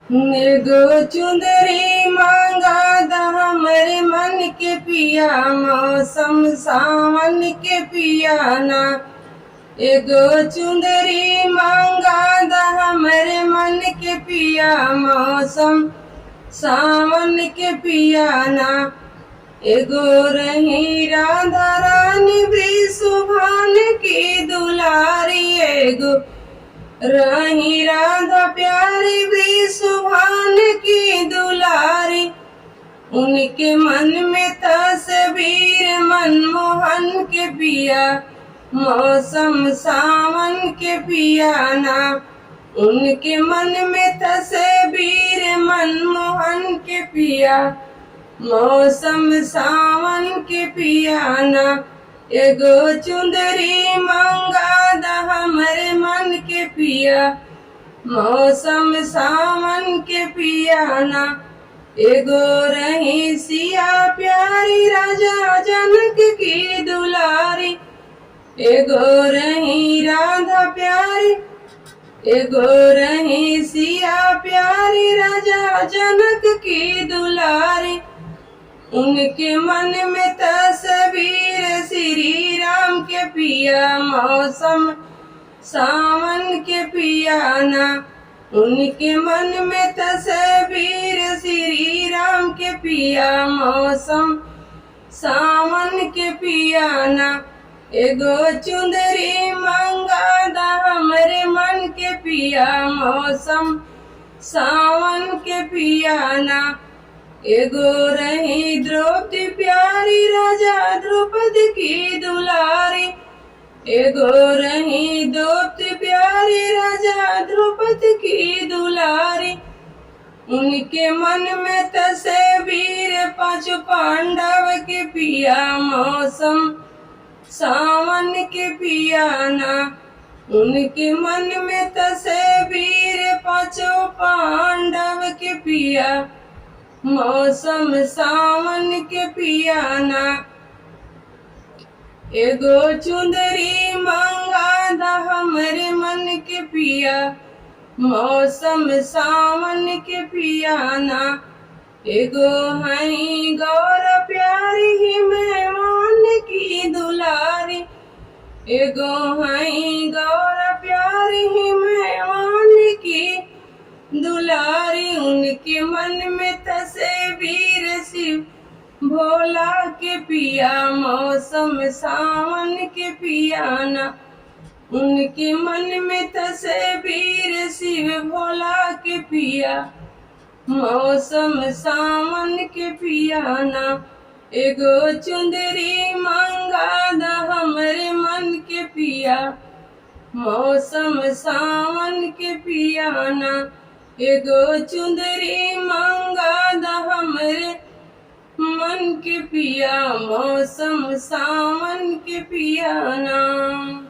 एगो चुंदरी मांगा दा हमरे मन के पिया, मौसम सावन के पिया ना। एगो चुंदरी मांगा दा हमरे मन के पिया, मौसम सावन के पिया ना। एगो रही राधा रानी वृषभान की दुलारी, एगो रही राधा प्यारी वृषभान की दुलारी। उनके मन में तस्वीर मनमोहन के पिया, मौसम सावन के पिया ना। उनके मन में तस्वीर मनमोहन के पिया, मौसम सावन के पिया ना। एगो चुंदरी मांगा दा हमरे मन के पिया, मौसम सावन के पिया ना। एगो रही सिया प्यारी राजा जनक की दुलारी, एगो रही राधा प्यारी। एगो रही सिया प्यारी राजा जनक की दुलारी। उनके मन में तस्वीर श्री राम के पिया, मौसम सावन के पिया ना। उनके मन में तस्वीर श्री राम के पिया, मौसम सावन के पिया ना। एगो चुंदरी मांगा दा हमरे मन के पिया, मौसम सावन के पिया ना। एगो रही द्रौपदी प्यारी राजा द्रौपदी की दुलारी, एगो रही द्रौपदी प्यारी राजा द्रौपदी की दुलारी। उनके मन में तस्वीर पांच पांडव के पिया, मौसम सावन के पिया ना। उनके मन में तस्वीर पांचों पांडव के पिया, मौसम सावन के पिया ना। एगो चुंदरी मांगा दा हमरे मन के पिया, मौसम सावन के पिया ना। एगो हई गौर प्यारी ही मेहमान की दुलारी, एगो हई गौर प्यारी ही मेहमान की दुलारी। उनके मन में तस्वीर शिव भोला के पिया, मौसम सावन के पिया ना। उनके मन में तस्वीर शिव भोला के पिया, मौसम सावन के पिया ना। एगो चुंदरी मांगा दा हमरे मन के पिया, मौसम सावन के पिया ना। एगो चुंदरी मांगा दा हमरे मन के पिया, मौसम सावन के पिया ना।